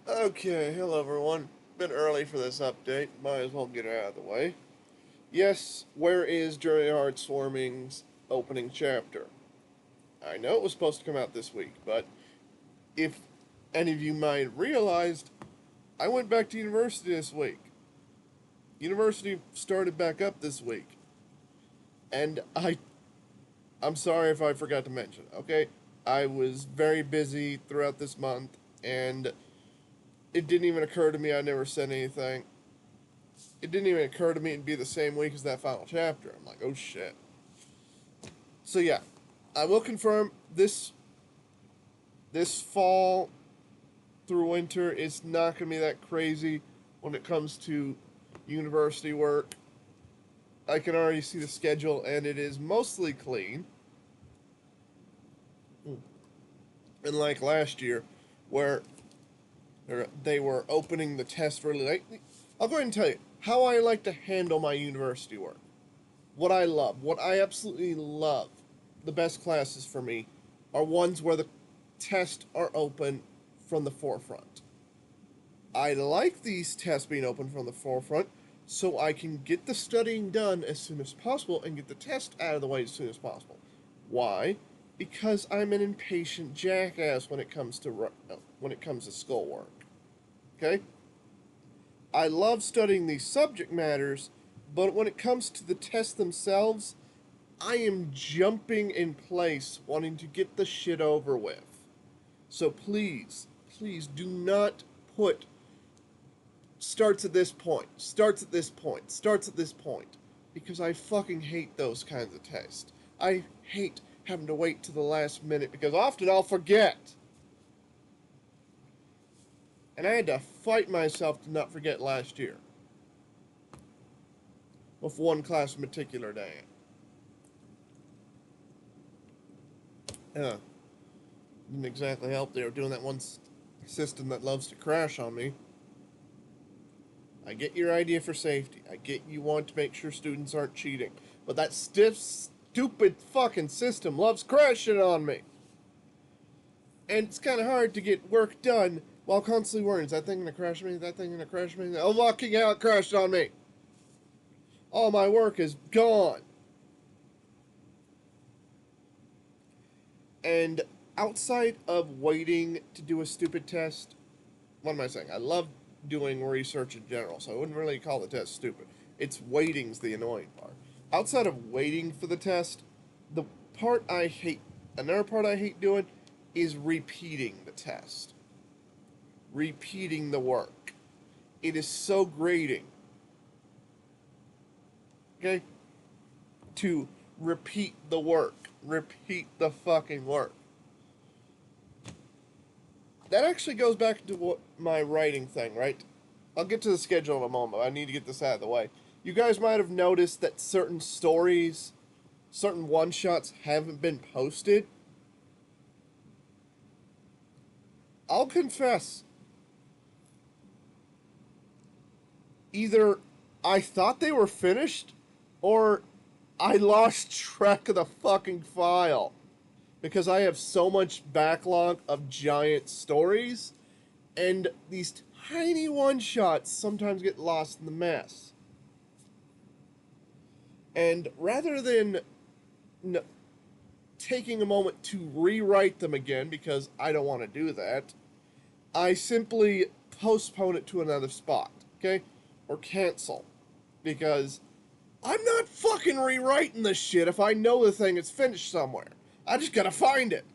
Okay, hello everyone. Bit early for this update. Might as well get it out of the way. Yes, where is Jury Hard Swarming's opening chapter? I know it was supposed to come out this week, but if any of you might have realized, I went back to university this week. University started back up this week. And I'm sorry if I forgot to mention, okay? I was very busy throughout this month, and it didn't even occur to me. I never said anything. It didn't even occur to me it'd be the same week as that final chapter. I'm like, oh shit. So yeah, I will confirm this fall through winter is not gonna be that crazy when it comes to university work. I can already see the schedule and it is mostly clean. And like last year, where they were opening the test really late. I'll go ahead and tell you how I like to handle my university work. What I love, what I absolutely love, the best classes for me are ones where the tests are open from the forefront. I like these tests being open from the forefront so I can get the studying done as soon as possible and get the test out of the way as soon as possible. Why? Because I'm an impatient jackass when it comes to schoolwork. Okay? I love studying these subject matters, but when it comes to the tests themselves, I am jumping in place wanting to get the shit over with. So please do not put starts at this point, starts at this point, starts at this point. Because I fucking hate those kinds of tests. I hate having to wait to the last minute because often I'll forget. And I had to fight myself to not forget last year. With one class in particular day. Didn't exactly help. They were doing that one system that loves to crash on me. I get your idea for safety. I get you want to make sure students aren't cheating. But that stiff, stupid fucking system loves crashing on me. And it's kind of hard to get work done while constantly worrying, is that thing going to crash me? Is that thing going to crash me? Oh, fucking hell, it crashed on me. All my work is gone. And outside of waiting to do a stupid test, what am I saying? I love doing research in general, so I wouldn't really call the test stupid. It's waiting's the annoying part. Outside of waiting for the test, the part I hate, another part I hate doing is repeating the test. Repeating the work. It is so grating. Okay? To repeat the work. Repeat the fucking work. That actually goes back to what my writing thing, right? I'll get to the schedule in a moment. I need to get this out of the way. You guys might have noticed that certain stories, certain one shots haven't been posted. I'll confess, either I thought they were finished or I lost track of the fucking file because I have so much backlog of giant stories, and these tiny one shots sometimes get lost in the mess. And rather than taking a moment to rewrite them again, because I don't want to do that, I simply postpone it to another spot, okay? Or cancel. Because I'm not fucking rewriting this shit if I know the thing is finished somewhere. I just gotta find it.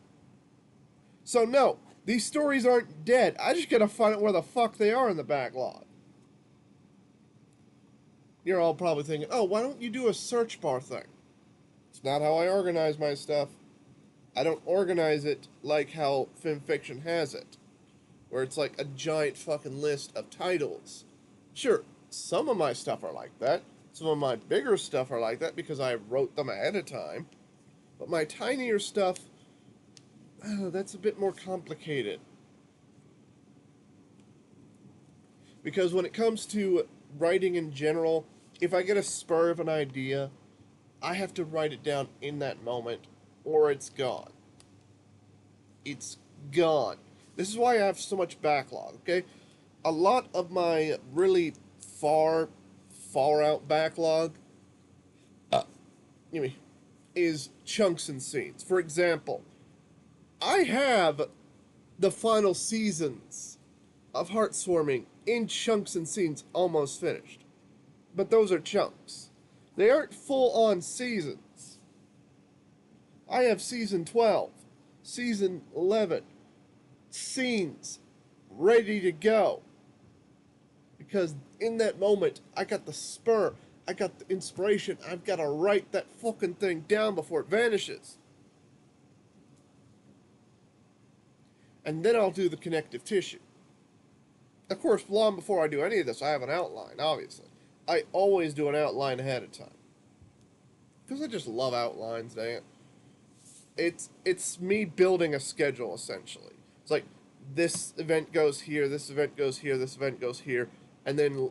So no, these stories aren't dead. I just gotta find out where the fuck they are in the backlog. You're all probably thinking, oh, why don't you do a search bar thing? It's not how I organize my stuff. I don't organize it like how FimFiction has it, where it's like a giant fucking list of titles. Sure, some of my stuff are like that. Some of my bigger stuff are like that because I wrote them ahead of time. But my tinier stuff, that's a bit more complicated. Because when it comes to writing in general, if I get a spur of an idea, I have to write it down in that moment or it's gone. It's gone. This is why I have so much backlog, okay? a lot of my really far, far out backlog uh, you know, is chunks and scenes. For example, I have the final seasons of Heartswarming in chunks and scenes almost finished. But those are chunks. They aren't full on seasons. I have season 12, season 11, scenes ready to go. Because in that moment, I got the spur, I got the inspiration, I've got to write that fucking thing down before it vanishes. And then I'll do the connective tissue. Of course, long before I do any of this, I have an outline, obviously. I always do an outline ahead of time. Because I just love outlines, dang it. It's me building a schedule, essentially. It's like, this event goes here, this event goes here, this event goes here, and then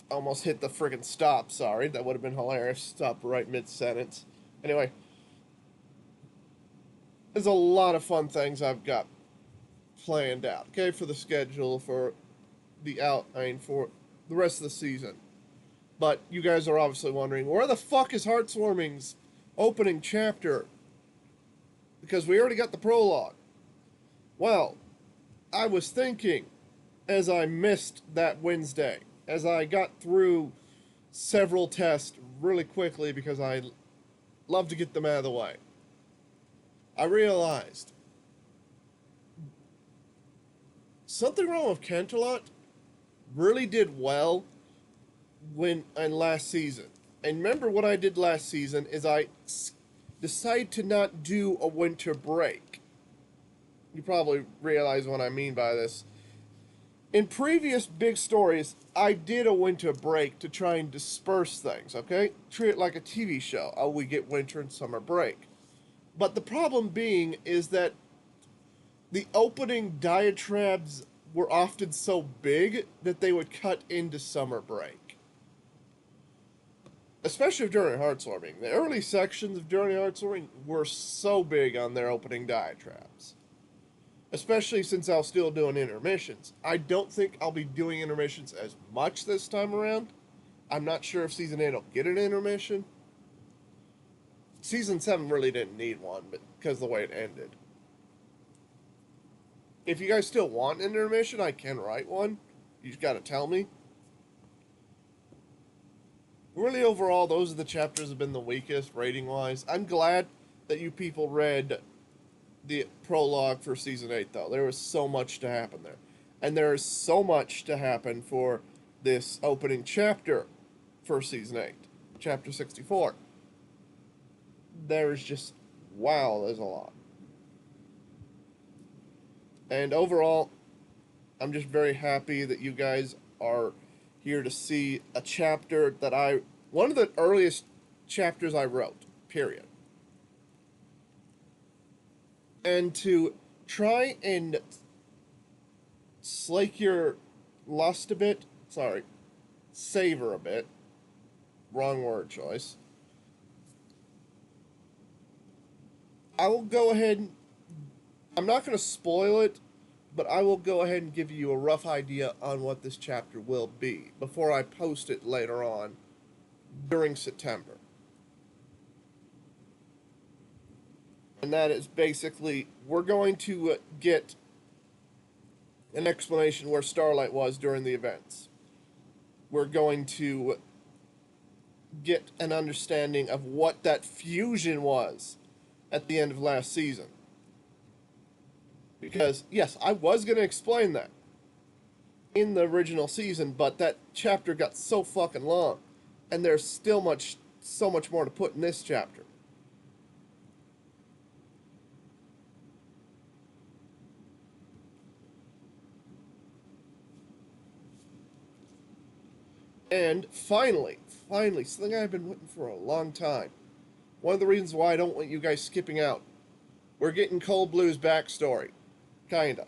almost hit the friggin' stop, sorry. That would have been hilarious. Stop right mid-sentence. Anyway, there's a lot of fun things I've got planned out, okay, for the schedule, for for the rest of the season. But you guys are obviously wondering, where the fuck is Heartswarming's opening chapter? Because we already got the prologue. Well, I was thinking, as I missed that Wednesday, as I got through several tests really quickly because I love to get them out of the way, I realized something wrong with Canterlot really did well in last season. And remember what I did last season is I decided to not do a winter break. You probably realize what I mean by this. In previous big stories, I did a winter break to try and disperse things, okay? Treat it like a TV show. Oh, we get winter and summer break. But the problem being is that the opening diatribes were often so big that they would cut into summer break. Especially during Heartswarming. The early sections of During Heartswarming were so big on their opening diatribes. Especially since I'll still doing intermissions. I don't think I'll be doing intermissions as much this time around. I'm not sure if Season 8 will get an intermission. Season 7 really didn't need one, but because of the way it ended. If you guys still want an intermission, I can write one. You just gotta tell me. Really, overall, those are the chapters that have been the weakest, rating-wise. I'm glad that you people read the prologue for Season 8, though. There was so much to happen there. And there is so much to happen for this opening chapter for Season 8. Chapter 64. There's just... wow, there's a lot. And overall, I'm just very happy that you guys are here to see a chapter that one of the earliest chapters I wrote, period. And to try and slake your lust a bit, savor a bit, wrong word choice, I will go ahead and, I'm not going to spoil it, but I will go ahead and give you a rough idea on what this chapter will be before I post it later on during September. And that is basically, we're going to get an explanation where Starlight was during the events. We're going to get an understanding of what that fusion was at the end of last season. Because, yes, I was going to explain that in the original season, but that chapter got so fucking long. And there's still so much more to put in this chapter. And finally, something I've been waiting for a long time. One of the reasons why I don't want you guys skipping out. We're getting Cold Blue's backstory. Kinda.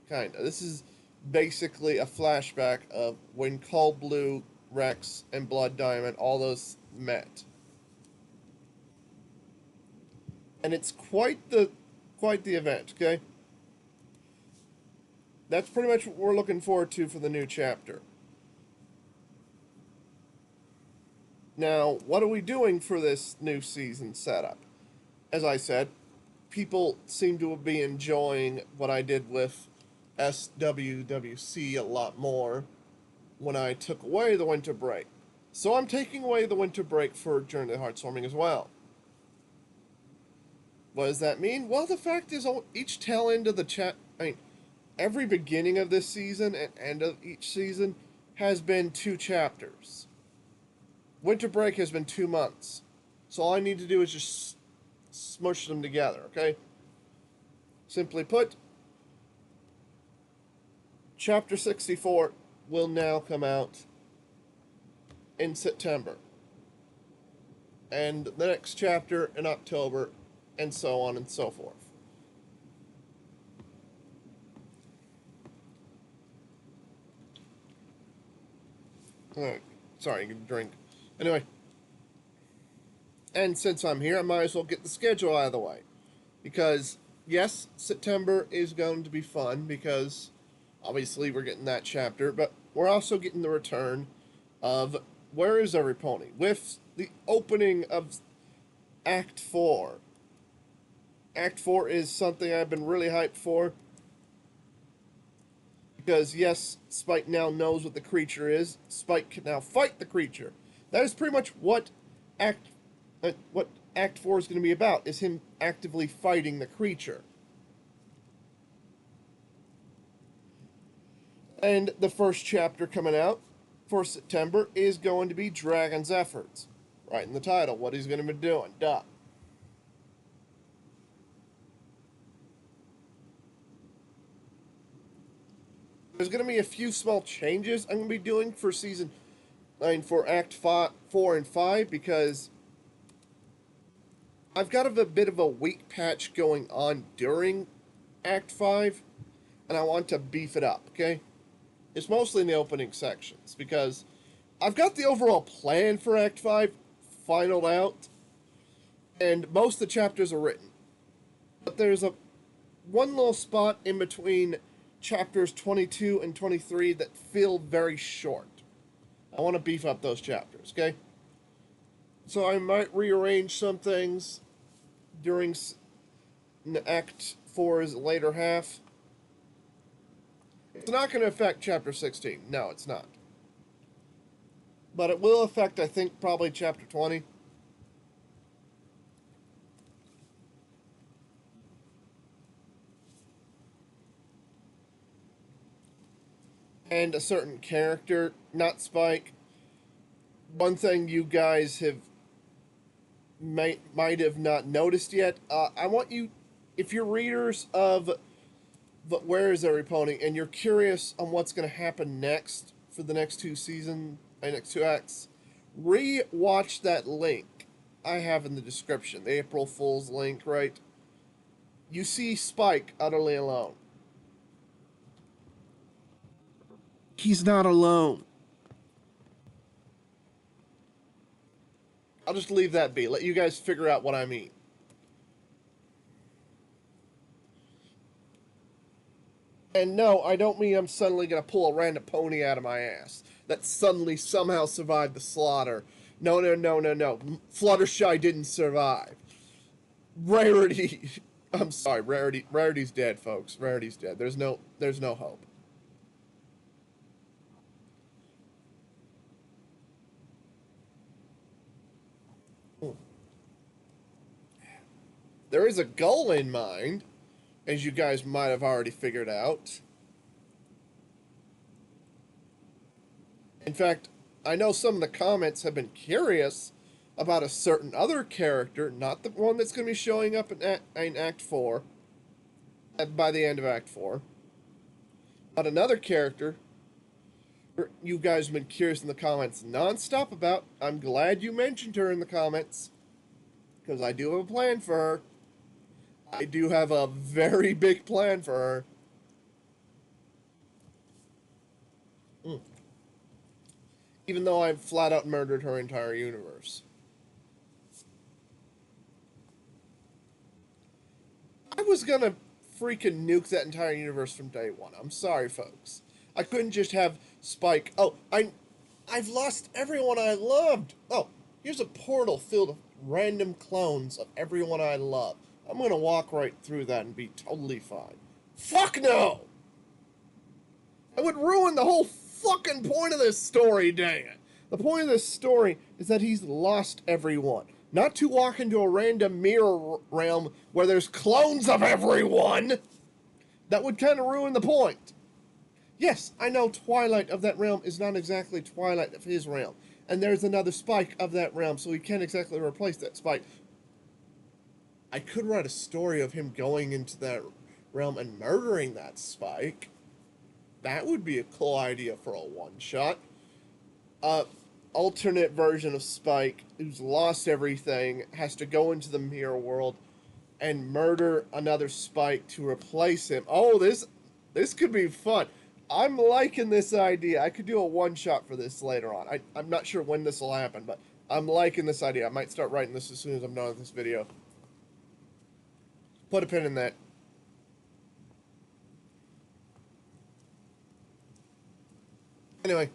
This is basically a flashback of when Cold Blue, Rex, and Blood Diamond, all those met. And it's quite the event, okay? that's pretty much what we're looking forward to for the new chapter. Now, what are we doing for this new season setup? As I said, people seem to be enjoying what I did with SWWC a lot more when I took away the winter break. So I'm taking away the winter break for Journey to the Heartstorming as well. What does that mean? Well, the fact is, each tail end of the every beginning of this season and end of each season has been 2 chapters. Winter break has been 2 months. So all I need to do is just smush them together, okay? Simply put, Chapter 64 will now come out in September. And the next chapter in October, and so on and so forth. Sorry, you can drink. Anyway. And since I'm here, I might as well get the schedule out of the way. Because, yes, September is going to be fun because obviously we're getting that chapter, but we're also getting the return of Where Is Every Pony? With the opening of Act 4. Act 4 is something I've been really hyped for. Because, yes, Spike now knows what the creature is. Spike can now fight the creature. That is pretty much what Act 4 is going to be about, is him actively fighting the creature. And the first chapter coming out for September is going to be Dragon's Efforts. Right in the title, what he's going to be doing. Duh. There's going to be a few small changes I'm going to be doing for for Act 4 and 5, because I've got a bit of a weak patch going on during Act 5, and I want to beef it up, okay? It's mostly in the opening sections, because I've got the overall plan for Act 5 finalized out, and most of the chapters are written. But there's one little spot in between chapters 22 and 23 that feel very short. I want to beef up those chapters, okay? So I might rearrange some things during Act 4's later half. It's not going to affect Chapter 16. No, it's not. But it will affect, I think, probably Chapter 20. And a certain character, not Spike. One thing you guys might have not noticed yet. I want you, if you're readers of Where Is Every Pony, and you're curious on what's going to happen next for the next 2 seasons, next 2 acts, re-watch that link I have in the description, the April Fool's link, right? You see Spike utterly alone. He's not alone. I'll just leave that be. Let you guys figure out what I mean. And no, I don't mean I'm suddenly going to pull a random pony out of my ass that suddenly somehow survived the slaughter. No. Fluttershy didn't survive. Rarity. I'm sorry, Rarity's dead, folks. Rarity's dead. There's no hope. There is a goal in mind, as you guys might have already figured out. In fact, I know some of the comments have been curious about a certain other character, not the one that's going to be showing up in Act 4, by the end of Act 4, but another character you guys have been curious in the comments nonstop about. I'm glad you mentioned her in the comments, because I do have a plan for her. I do have a very big plan for her. Even though I've flat out murdered her entire universe. I was gonna freaking nuke that entire universe from day one. I'm sorry, folks. I couldn't just have Spike. Oh, I've lost everyone I loved. Oh, here's a portal filled with random clones of everyone I love. I'm gonna walk right through that and be totally fine. Fuck no! It would ruin the whole fucking point of this story, dang it. The point of this story is that he's lost everyone. Not to walk into a random mirror realm where there's clones of everyone. That would kind of ruin the point. Yes, I know Twilight of that realm is not exactly Twilight of his realm. And there's another Spike of that realm, so he can't exactly replace that Spike. I could write a story of him going into that realm and murdering that Spike. That would be a cool idea for a one-shot. Alternate version of Spike, who's lost everything, has to go into the mirror world and murder another Spike to replace him. Oh, this could be fun. I'm liking this idea. I could do a one-shot for this later on. I'm not sure when this will happen, but I'm liking this idea. I might start writing this as soon as I'm done with this video. Put a pin in that. Anyway.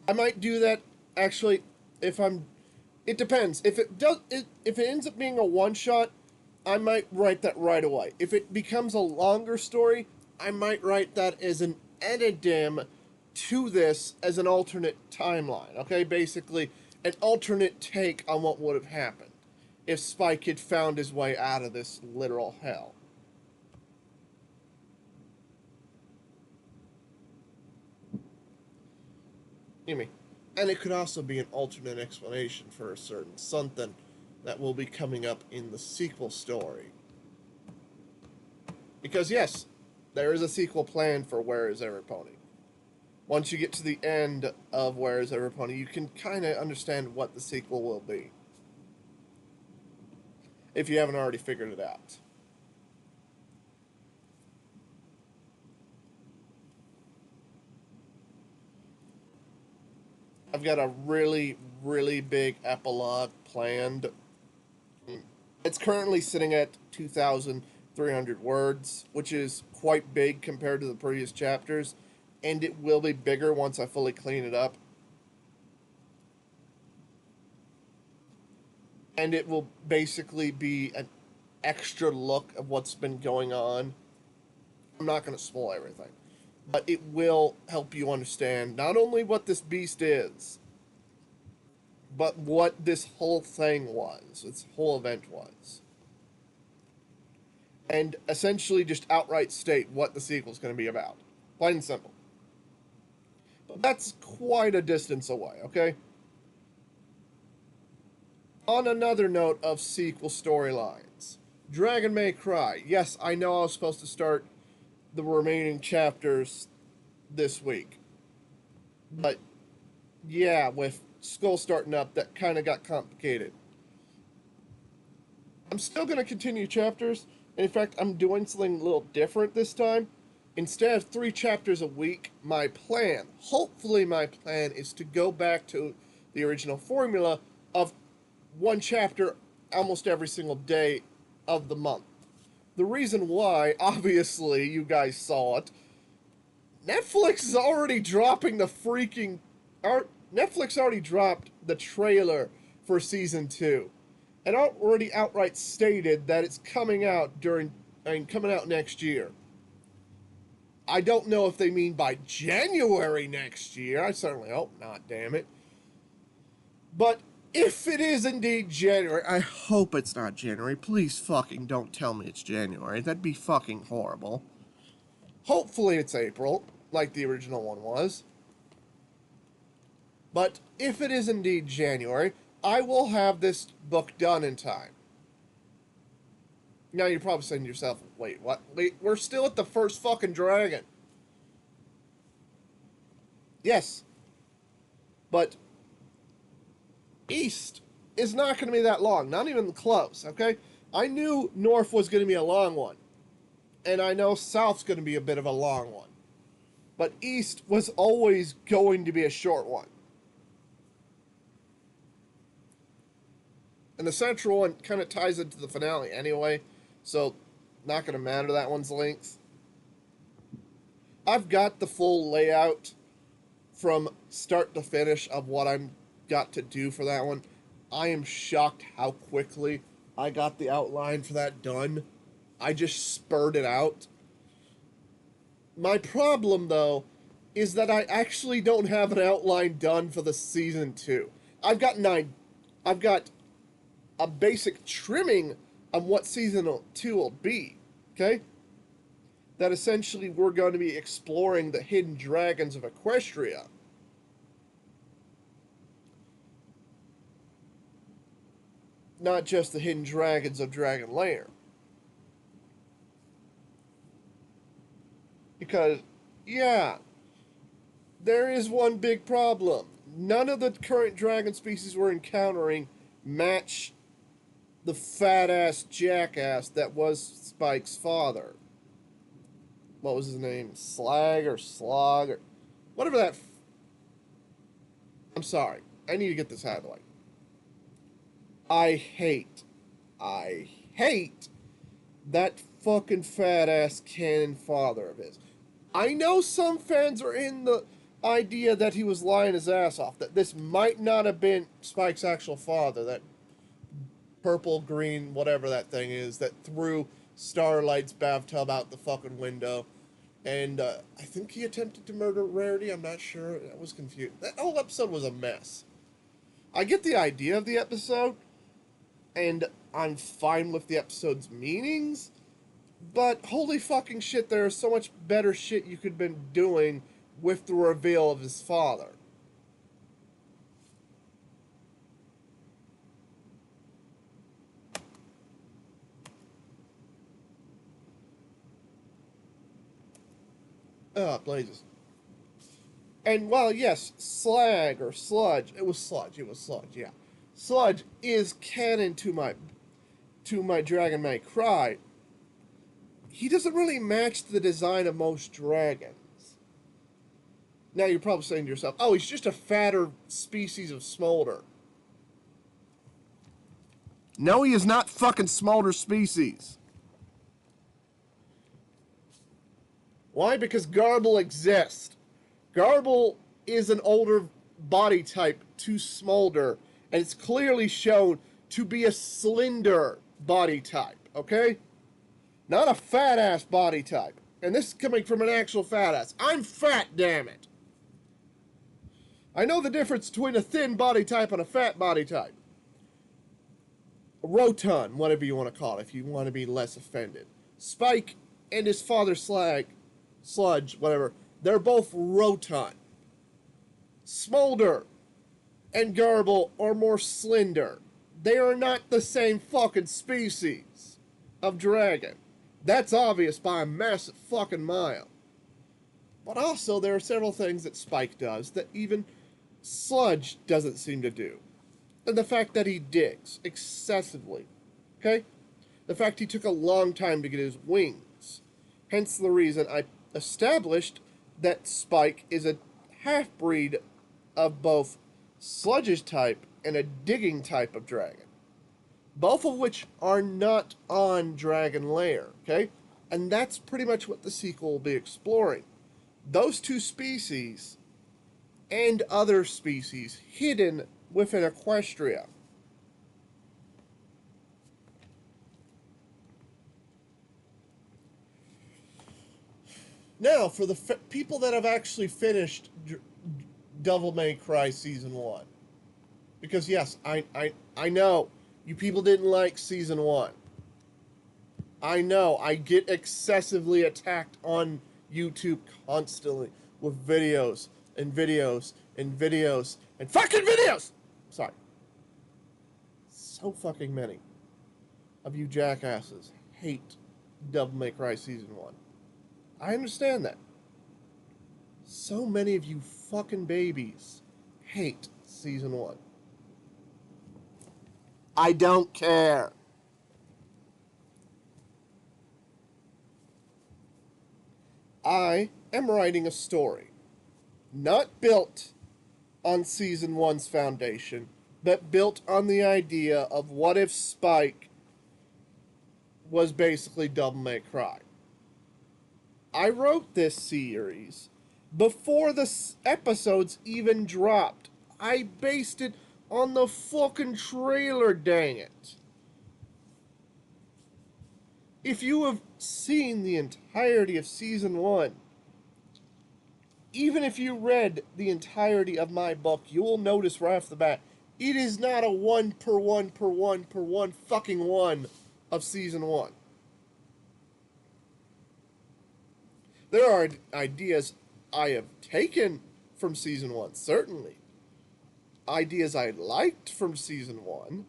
I might do that, actually, if I'm... It depends. If it ends up being a one-shot, I might write that right away. If it becomes a longer story, I might write that as an addendum to this as an alternate timeline, okay? Basically, an alternate take on what would have happened if Spike had found his way out of this literal hell. And it could also be an alternate explanation for a certain something that will be coming up in the sequel story. Because yes, there is a sequel planned for Where Is Every Pony. Once you get to the end of Where Is Every Pony, you can kind of understand what the sequel will be. If you haven't already figured it out. I've got a really, really big epilogue planned. It's currently sitting at 2,300 words, which is quite big compared to the previous chapters, and it will be bigger once I fully clean it up. And it will basically be an extra look of what's been going on. I'm not going to spoil everything, but it will help you understand not only what this beast is, but what this whole thing was, this whole event was. And essentially just outright state what the sequel is going to be about. Plain and simple. But that's quite a distance away, okay? On another note of sequel storylines, Dragon May Cry. Yes, I know I was supposed to start the remaining chapters this week. But, yeah, with school starting up, that kind of got complicated. I'm still going to continue chapters. In fact, I'm doing something a little different this time. Instead of 3 chapters a week, my plan, hopefully my plan, is to go back to the original formula of 1 chapter almost every single day of the month. The reason why, obviously, you guys saw it. Netflix is already dropping the freaking... Netflix already dropped the trailer for Season 2. And already outright stated that it's coming out coming out next year. I don't know if they mean by January next year. I certainly hope not, damn it. But if it is indeed January, I hope it's not January. Please fucking don't tell me it's January. That'd be fucking horrible. Hopefully it's April, like the original one was. But if it is indeed January, I will have this book done in time. Now you're probably saying to yourself, wait, what? Wait, we're still at the first fucking dragon. Yes. But East is not going to be that long. Not even close, okay? I knew North was going to be a long one. And I know South's going to be a bit of a long one. But East was always going to be a short one. And the central one kind of ties into the finale anyway, so not going to matter that one's length. I've got the full layout from start to finish of what I'm got to do for that one. I am shocked how quickly I got the outline for that done. I just spurred it out. My problem, though, is that I actually don't have an outline done for the season 2. I've got a basic trimming of what season 2 will be, okay? That essentially we're going to be exploring the hidden dragons of Equestria. Not just the hidden dragons of Dragon Lair. Because, yeah, there is one big problem. None of the current dragon species we're encountering match the fat-ass jackass that was Spike's father. What was his name? Slag or Slog or whatever that... I'm sorry. I need to get this out of the way. I hate that fucking fat-ass cannon father of his. I know some fans are in the idea that he was lying his ass off, that this might not have been Spike's actual father, that purple, green, whatever that thing is, that threw Starlight's bathtub out the fucking window. And I think he attempted to murder Rarity. I'm not sure. I was confused. That whole episode was a mess. I get the idea of the episode, and I'm fine with the episode's meanings, but holy fucking shit, there is so much better shit you could have been doing with the reveal of his father. Blazes. And while, yes, Slag or Sludge, it was Sludge, yeah. Sludge is canon to my Dragon May Cry. He doesn't really match the design of most dragons. Now you're probably saying to yourself, oh, he's just a fatter species of Smolder. No, he is not fucking Smolder species. Why? Because Garble exists. Garble is an older body type to Smolder, and it's clearly shown to be a slender body type, okay? Not a fat-ass body type. And this is coming from an actual fat-ass. I'm fat, damn it. I know the difference between a thin body type and a fat body type. A rotund, whatever you want to call it, if you want to be less offended. Spike and his father Sludge, whatever, they're both rotund. Smolder and Garble are more slender. They are not the same fucking species of dragon. That's obvious by a massive fucking mile. But also, there are several things that Spike does that even Sludge doesn't seem to do. And the fact that he digs excessively. Okay? The fact he took a long time to get his wings. Hence the reason I established that Spike is a half-breed of both Sludge's type and a digging type of dragon. Both of which are not on Dragon Lair, okay? And that's pretty much what the sequel will be exploring. Those two species and other species hidden within Equestria. Now, for the people that have actually finished Devil May Cry Season 1. Because, yes, I know you people didn't like Season 1. I know, I get excessively attacked on YouTube constantly with videos and videos and videos and fucking videos! Sorry. So fucking many of you jackasses hate Devil May Cry Season 1. I understand that. So many of you fucking babies hate Season 1. I don't care. I am writing a story not built on Season 1's foundation, that built on the idea of what if Spike was basically Devil May Cry. I wrote this series before the episodes even dropped. I based it on the fucking trailer, dang it. If you have seen the entirety of season 1, even if you read the entirety of my book, you will notice right off the bat, it is not a 1 per 1 per 1 per 1 fucking 1 of season 1. There are ideas I have taken from season 1, certainly. Ideas I liked from season 1.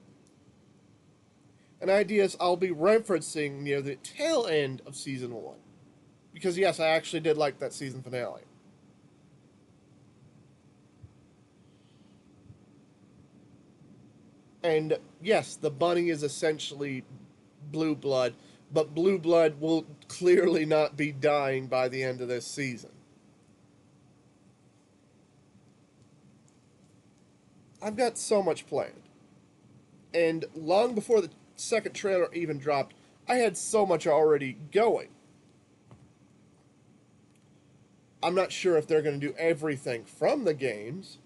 And ideas I'll be referencing near the tail end of season 1. Because yes, I actually did like that season finale. And yes, the bunny is essentially blue blood, but blue blood will clearly not be dying by the end of this season. I've got so much planned. And long before the second trailer even dropped, I had so much already going. I'm not sure if they're going to do everything from the games,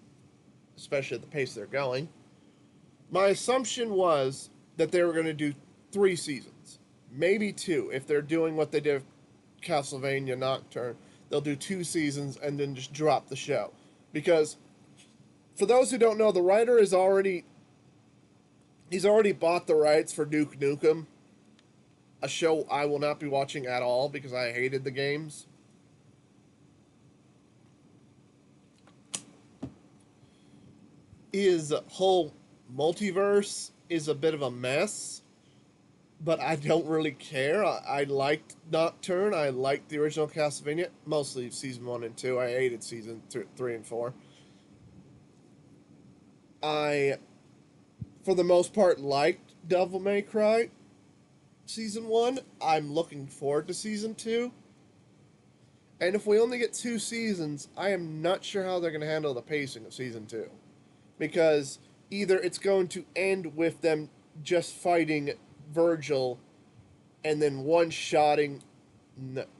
especially at the pace they're going. My assumption was that they were going to do 3 seasons, maybe 2. If they're doing what they did with Castlevania Nocturne, they'll do 2 seasons and then just drop the show. Because, for those who don't know, the writer is he's already bought the rights for Duke Nukem, a show I will not be watching at all because I hated the games. His whole multiverse is a bit of a mess, but I don't really care. I liked Nocturne. I liked the original Castlevania, mostly season 1 and 2. I hated season 3 and 4. I, for the most part, liked Devil May Cry season 1. I'm looking forward to season 2. And if we only get 2 seasons, I am not sure how they're going to handle the pacing of season 2. Because either it's going to end with them just fighting Virgil and then one-shotting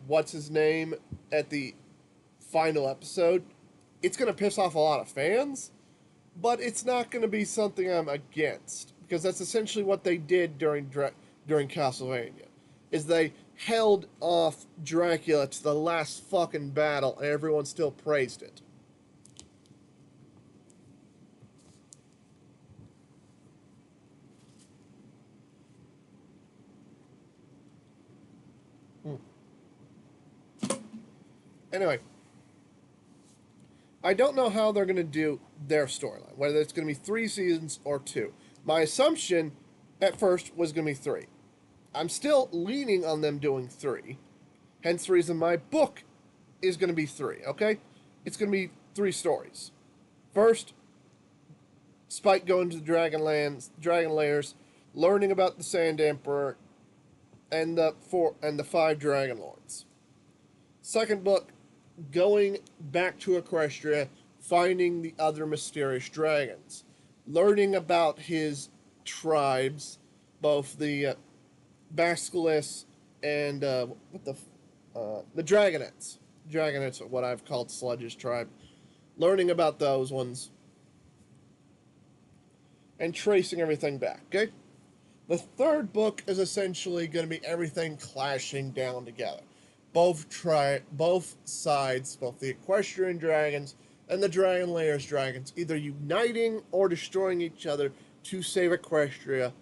what's-his-name at the final episode. It's going to piss off a lot of fans, but it's not going to be something I'm against. Because that's essentially what they did during Castlevania. Is they held off Dracula to the last fucking battle and everyone still praised it. Anyway, I don't know how they're going to do their storyline, whether it's going to be 3 seasons or 2. My assumption at first was going to be 3. I'm still leaning on them doing 3. Hence the reason my book is going to be 3, okay? It's going to be 3 stories. First, Spike going to the Dragon Lairs, learning about the Sand Emperor and the 5 Dragon Lords. Second book, going back to Equestria, finding the other mysterious dragons, learning about his tribes, both the Basilisk and the Dragonettes. Dragonettes are what I've called Sludge's tribe. Learning about those ones and tracing everything back. Okay. The third book is essentially going to be everything clashing down together. Both sides, both the Equestrian dragons and the Dragon Lairs dragons, either uniting or destroying each other to save Equestria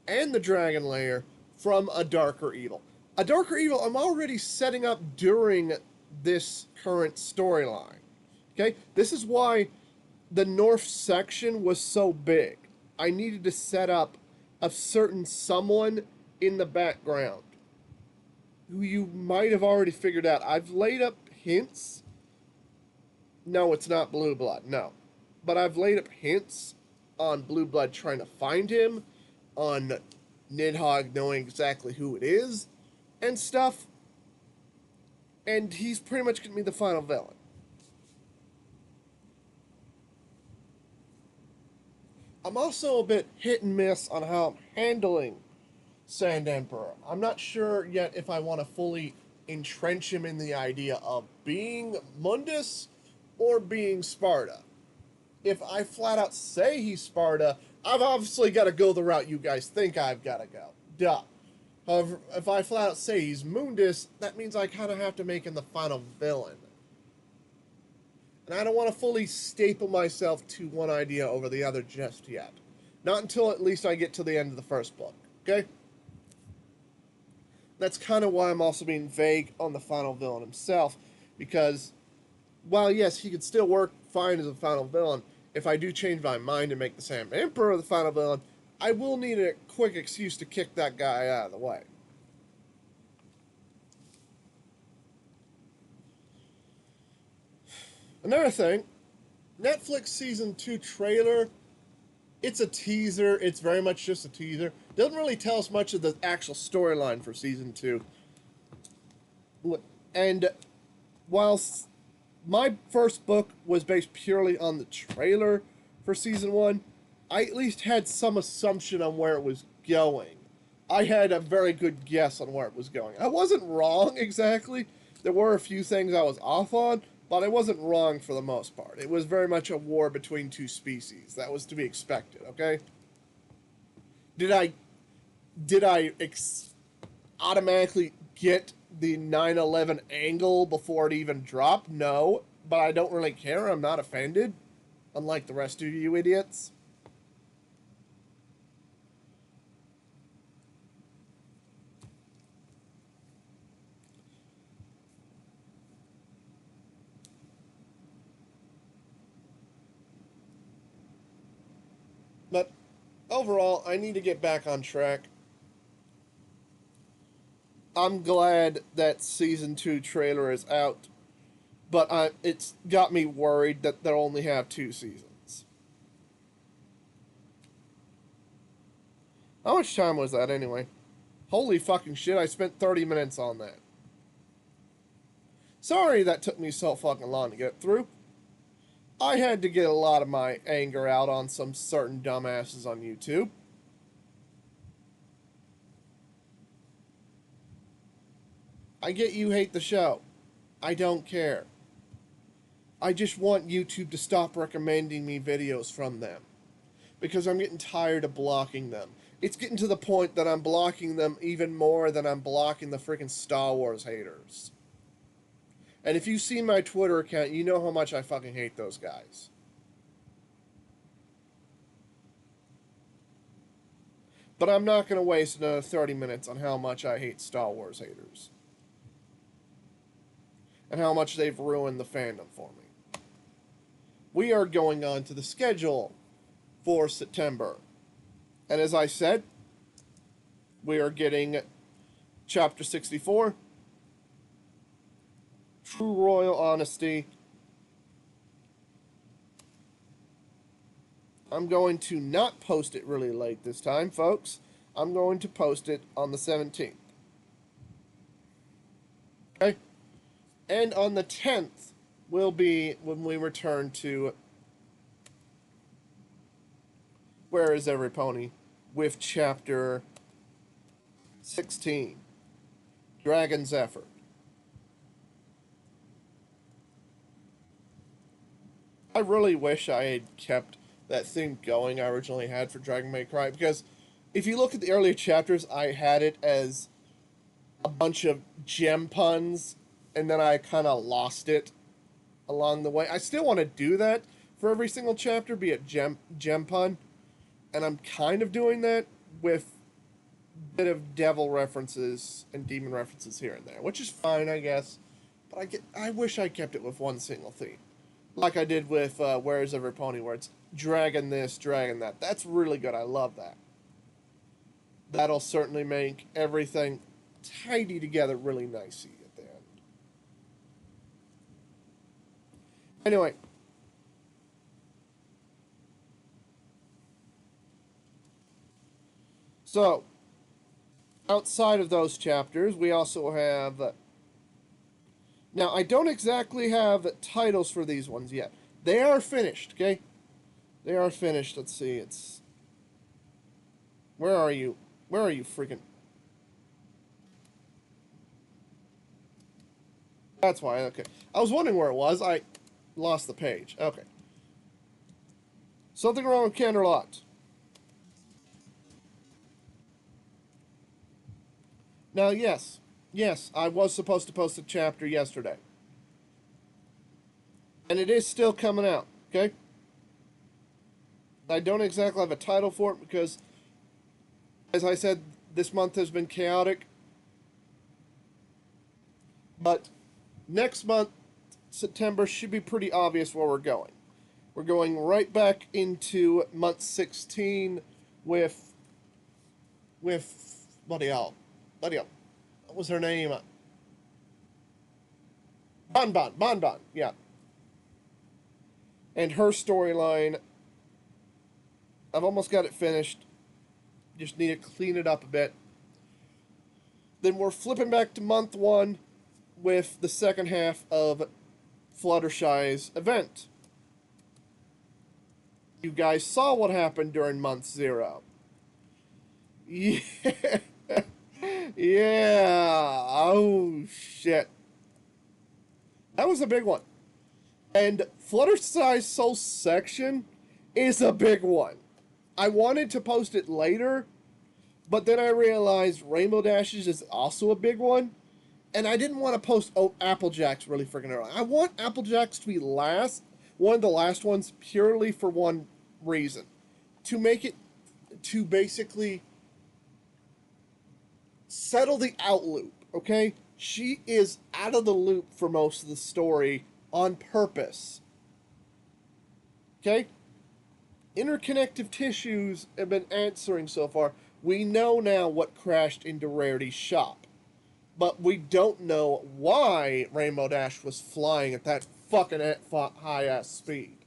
and the Dragon Lair from a darker evil. A darker evil I'm already setting up during this current storyline. Okay? This is why the North section was so big. I needed to set up a certain someone in the background who you might have already figured out. I've laid up hints. No, it's not Blue Blood, no. But I've laid up hints on Blue Blood trying to find him, on Nidhogg knowing exactly who it is, and stuff. And he's pretty much going to be the final villain. I'm also a bit hit and miss on how I'm handling Sand Emperor. I'm not sure yet if I want to fully entrench him in the idea of being Mundus or being Sparta. If I flat out say he's Sparta, I've obviously got to go the route you guys think I've got to go. Duh. However, if I flat out say he's Mundus, that means I kind of have to make him the final villain. And I don't want to fully staple myself to one idea over the other just yet. Not until at least I get to the end of the first book, okay? That's kind of why I'm also being vague on the final villain himself, because while yes, he could still work fine as a final villain, if I do change my mind and make the Sand Emperor the final villain, I will need a quick excuse to kick that guy out of the way. Another thing, Netflix Season 2 trailer, it's a teaser. It's very much just a teaser. Doesn't really tell us much of the actual storyline for Season 2. And whilst my first book was based purely on the trailer for Season 1, I at least had some assumption on where it was going. I had a very good guess on where it was going. I wasn't wrong exactly. There were a few things I was off on, but I wasn't wrong for the most part. It was very much a war between two species. That was to be expected, okay? Did I automatically get the 9/11 angle before it even dropped? No, but I don't really care. I'm not offended, unlike the rest of you idiots. But overall, I need to get back on track. I'm glad that Season 2 trailer is out, but it's got me worried that they'll only have 2 seasons. How much time was that anyway? Holy fucking shit, I spent 30 minutes on that. Sorry that took me so fucking long to get through. I had to get a lot of my anger out on some certain dumbasses on YouTube. I get you hate the show. I don't care. I just want YouTube to stop recommending me videos from them, because I'm getting tired of blocking them. It's getting to the point that I'm blocking them even more than I'm blocking the freaking Star Wars haters. And if you've seen my Twitter account, you know how much I fucking hate those guys. But I'm not going to waste another 30 minutes on how much I hate Star Wars haters. And how much they've ruined the fandom for me. We are going on to the schedule for September. And as I said, we are getting Chapter 64, True Royal Honesty. I'm going to not post it really late this time, folks. I'm going to post it on the 17th. Okay? And on the 10th will be when we return to Where Is Every Pony with Chapter 16, Dragon's Effort. I really wish I had kept that theme going I originally had for Dragon May Cry, because if you look at the earlier chapters, I had it as a bunch of gem puns, and then I kind of lost it along the way. I still want to do that for every single chapter, be it gem pun, and I'm kind of doing that with a bit of devil references and demon references here and there, which is fine, I guess. But I wish I kept it with one single theme, like I did with Where's Every Pony, where it's dragon this, dragon that. That's really good. I love that. That'll certainly make everything tidy together really nicely at the end. Anyway. So, outside of those chapters, we also have... Now, I don't exactly have titles for these ones yet. They are finished, okay? They are finished. Let's see. It's... Where are you? Where are you freaking... That's why, okay. I was wondering where it was. I lost the page. Okay. Something wrong with Canterlot. Now, yes. Yes, I was supposed to post a chapter yesterday. And it is still coming out, okay? I don't exactly have a title for it because, as I said, this month has been chaotic. But next month, September, should be pretty obvious where we're going. We're going right back into month 16 with bloody hell. What was her name? Bon, yeah. And her storyline, I've almost got it finished. Just need to clean it up a bit. Then we're flipping back to month 1 with the second half of Fluttershy's event. You guys saw what happened during month 0. Yeah. Yeah. Oh, shit. That was a big one. And Fluttershy's Soul section is a big one. I wanted to post it later, but then I realized Rainbow Dashes is also a big one. And I didn't want to post Applejack's really freaking early. I want Applejack's to be last, one of the last ones, purely for one reason. To make it, to basically settle the out loop, okay? She is out of the loop for most of the story on purpose. Okay? Interconnective tissues have been answering so far. We know now what crashed into Rarity's shop. But we don't know why Rainbow Dash was flying at that fucking high-ass speed.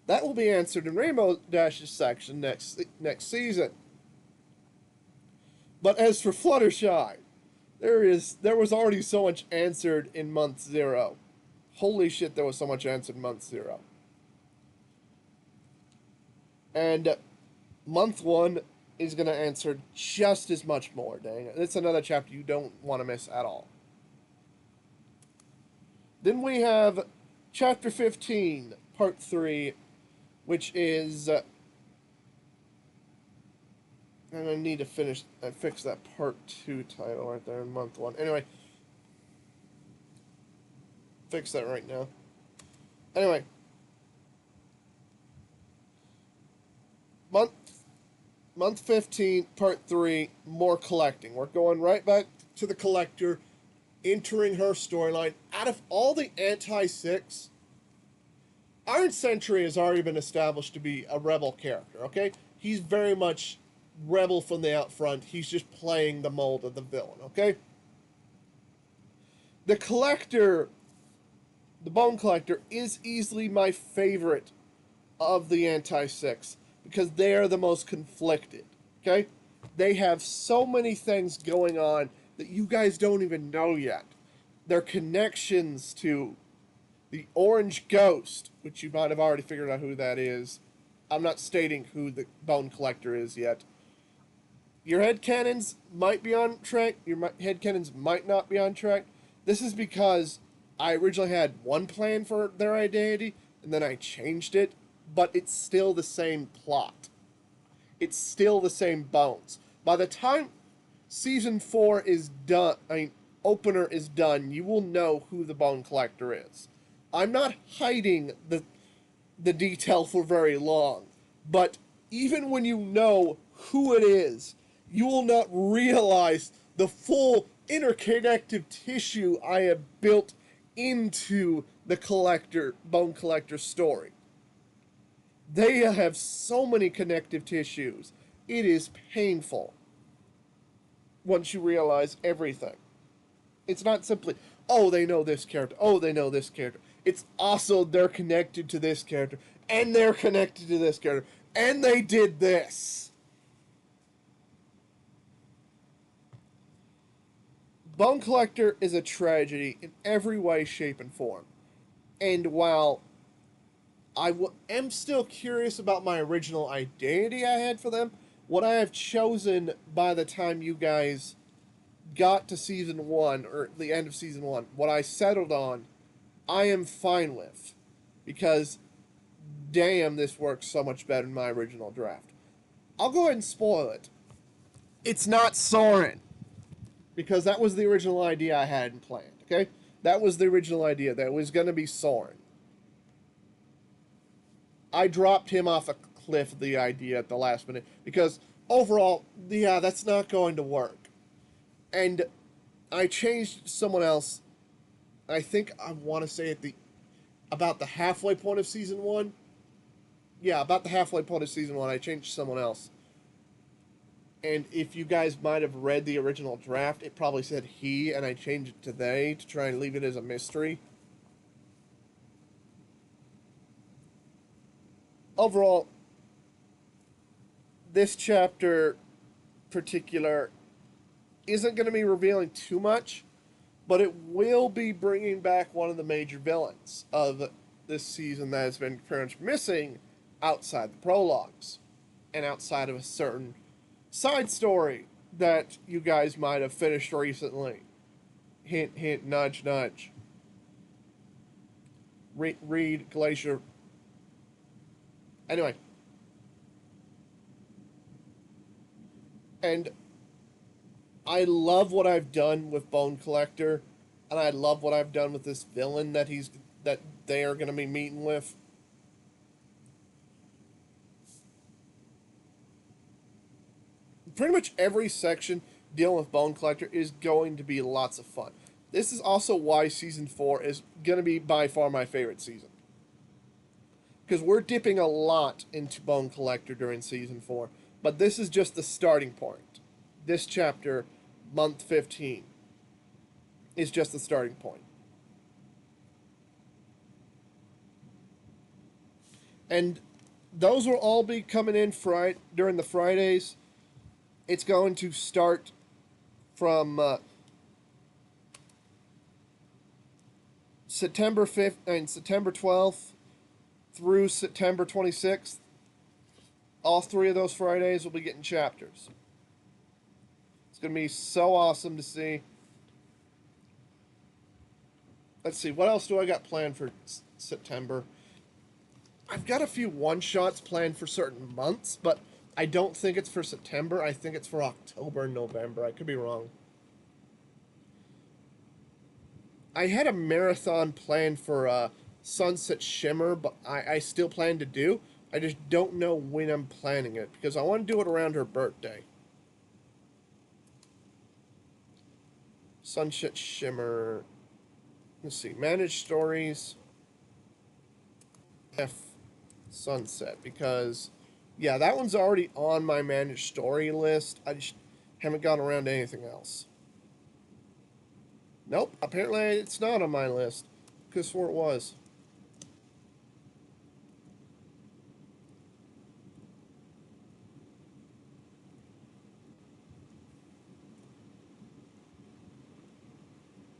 That will be answered in Rainbow Dash's section next season. But as for Fluttershy, there was already so much answered in month 0. Holy shit, there was so much answered in month 0. And month 1 is going to answer just as much more, dang it. It's another chapter you don't want to miss at all. Then we have chapter 15, part 3, which is... I'm going to need to fix that part 2 title right there in month 1. Anyway. Fix that right now. Anyway. Month 15, part 3, more collecting. We're going right back to the collector, entering her storyline. Out of all the anti-6, Iron Sentry has already been established to be a rebel character, okay? He's very much rebel from the out front. He's just playing the mold of the villain, okay? The collector, the Bone Collector, is easily my favorite of the anti-6. Because they are the most conflicted, okay? They have so many things going on that you guys don't even know yet. Their connections to the Orange Ghost, which you might have already figured out who that is. I'm not stating who the Bone Collector is yet. Your headcanons might be on track. Your headcanons might not be on track. This is because I originally had one plan for their identity, and then I changed it. But it's still the same plot. It's still the same bones. By the time season 4 is done, opener is done, you will know who the Bone Collector is. I'm not hiding the detail for very long, but even when you know who it is, you will not realize the full interconnective tissue I have built into the Bone Collector story. They have so many connective tissues. It is painful once you realize everything. It's not simply, oh, they know this character. Oh, they know this character. It's also they're connected to this character. And they're connected to this character. And they did this. Bone Collector is a tragedy in every way, shape, and form. And while am still curious about my original identity I had for them. What I have chosen by the time you guys got to season one, or the end of season one, what I settled on, I am fine with. Because, damn, this works so much better than my original draft. I'll go ahead and spoil it. It's not Soren. Because that was the original idea I had planned, okay? That was the original idea. That was going to be Soren. I dropped him off a cliff, the idea at the last minute, because overall, yeah, that's not going to work. And I changed someone else. I think I want to say at the about the halfway point of season one. Yeah, about the halfway point of season one, I changed someone else. And if you guys might have read the original draft, it probably said he, and I changed it to they to try and leave it as a mystery. Overall, this chapter particular isn't going to be revealing too much, but it will be bringing back one of the major villains of this season that has been pretty much missing outside the prologues and outside of a certain side story that you guys might have finished recently. Hint, hint, nudge, nudge. Read Glacier. Anyway. And I love what I've done with Bone Collector, and I love what I've done with this villain that they are going to be meeting with. Pretty much every section dealing with Bone Collector is going to be lots of fun. This is also why Season 4 is going to be by far my favorite season. Because we're dipping a lot into Bone Collector during Season 4. But this is just the starting point. This chapter, month 15, is just the starting point. And those will all be coming in during the Fridays. It's going to start from September 5th and September 12th through September 26th. All three of those Fridays will be getting chapters. It's going to be so awesome to see. Let's see, what else do I got planned for September? I've got a few one-shots planned for certain months, but I don't think it's for September. I think it's for October and November. I could be wrong. I had a marathon planned for Sunset Shimmer, but I still plan to do. I just don't know when I'm planning it, because I want to do it around her birthday. Sunset Shimmer. Let's see. Managed Stories. F. Sunset. Because, yeah, that one's already on my managed story list. I just haven't gotten around to anything else. Nope. Apparently it's not on my list. Could have swore it was.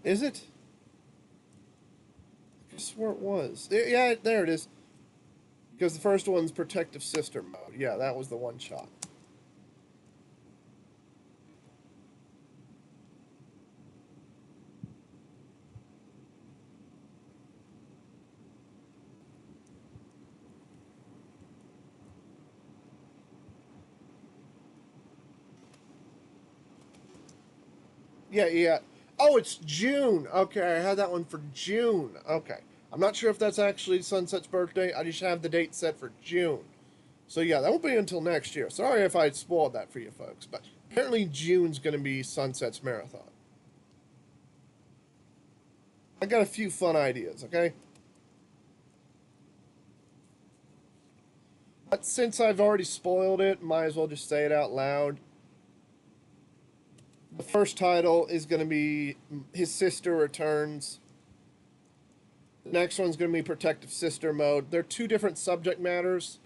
Is it? I swore it was. Yeah, there it is. Because the first one's Protective Sister mode. Yeah, that was the one shot. Yeah, yeah. Oh, it's June. Okay, I had that one for June. Okay. I'm not sure if that's actually Sunset's birthday. I just have the date set for June. So yeah, that won't be until next year. Sorry if I spoiled that for you folks, but apparently June's going to be Sunset's marathon. I got a few fun ideas, okay? But since I've already spoiled it, might as well just say it out loud. The first title is going to be His Sister Returns. The next one's going to be Protective Sister Mode. They're two different subject matters,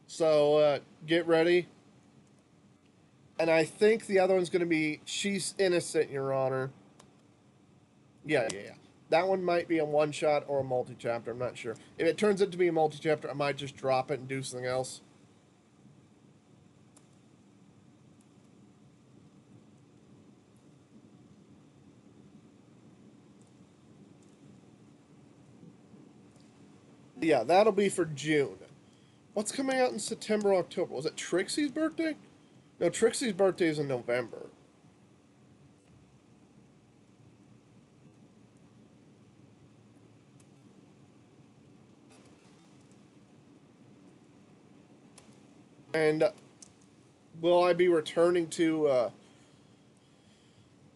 so get ready. And I think the other one's going to be She's Innocent, Your Honor. Yeah, yeah, yeah. That one might be a one-shot or a multi-chapter. I'm not sure. If it turns out to be a multi-chapter, I might just drop it and do something else. Yeah, that'll be for June. What's coming out in September, October? Was it Trixie's birthday? No, Trixie's birthday is in November. And will I be returning to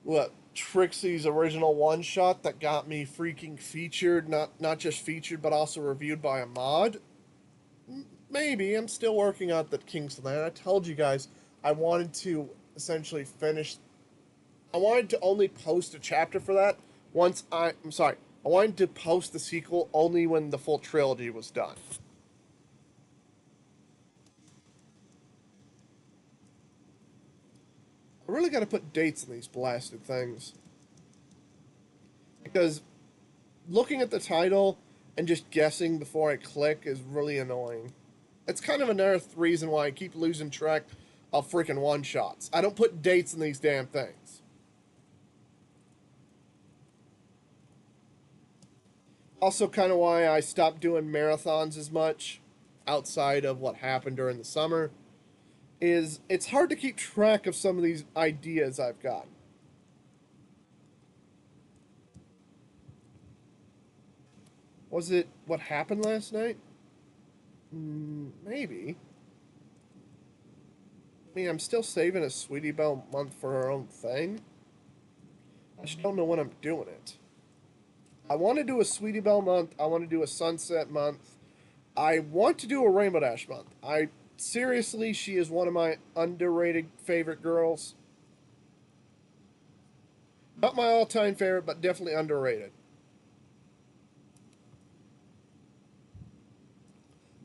what Trixie's original one shot that got me freaking featured? Not just featured, but also reviewed by a mod. Maybe. I'm still working out the kinks of that. I told you guys I wanted to essentially finish. I wanted to only post a chapter for that once I'm sorry. I wanted to post the sequel only when the full trilogy was done. I really got to put dates in these blasted things because looking at the title and just guessing before I click is really annoying. It's kind of another reason why I keep losing track of freaking one shots. I don't put dates in these damn things. Also, kind of why I stopped doing marathons as much outside of what happened during the summer is it's hard to keep track of some of these ideas I've got. Was it what happened last night? Maybe. I mean, I'm still saving a Sweetie Belle month for her own thing. I just don't know when I'm doing it. I want to do a Sweetie Belle month. I want to do a Sunset month. I want to do a Rainbow Dash month. I seriously, she is one of my underrated favorite girls. Not my all-time favorite, but definitely underrated.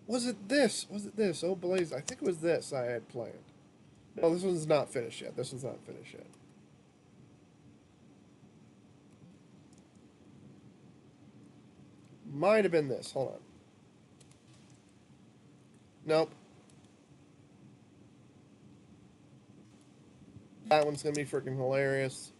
Was it this? Was it this? Oh, Blaze. I think it was this I had planned. No, this one's not finished yet. This one's not finished yet. Might have been this. Hold on. Nope. That one's going to be freaking hilarious.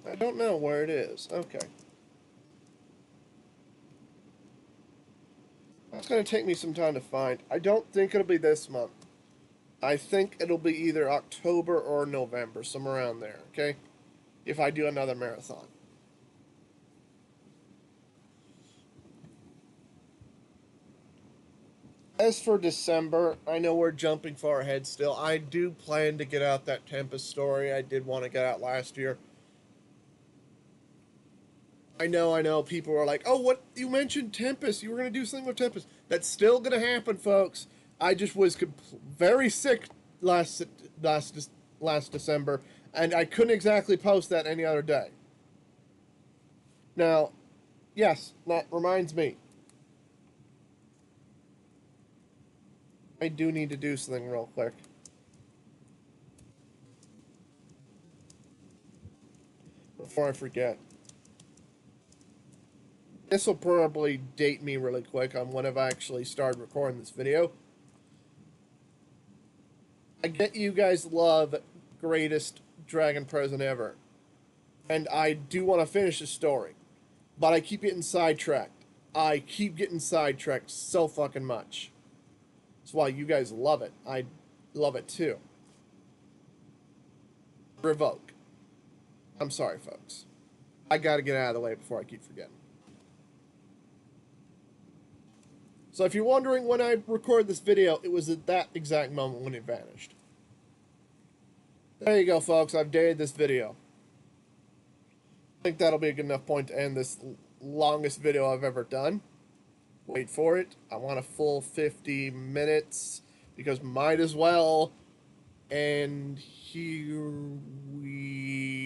I don't know where it is. Okay. That's going to take me some time to find. I don't think it'll be this month. I think it'll be either October or November, somewhere around there, okay? If I do another marathon. As for December, I know we're jumping far ahead still. I do plan to get out that Tempest story I did want to get out last year. I know. People are like, oh, what? You mentioned Tempest. You were going to do something with Tempest. That's still going to happen, folks. I just was very sick last, last, last December, and I couldn't exactly post that any other day. Now, yes, that reminds me. I do need to do something real quick. Before I forget. This will probably date me really quick on when I've actually started recording this video. I get you guys love greatest dragon present ever. And I do want to finish the story. But I keep getting sidetracked. I keep getting sidetracked so fucking much. That's why you guys love it. I love it too. Revoke. I'm sorry, folks. I gotta get out of the way before I keep forgetting. So if you're wondering when I recorded this video, it was at that exact moment when it vanished. There you go, folks. I've dated this video. I think that'll be a good enough point to end this longest video I've ever done. Wait for it. I want a full 50 minutes because might as well. And here we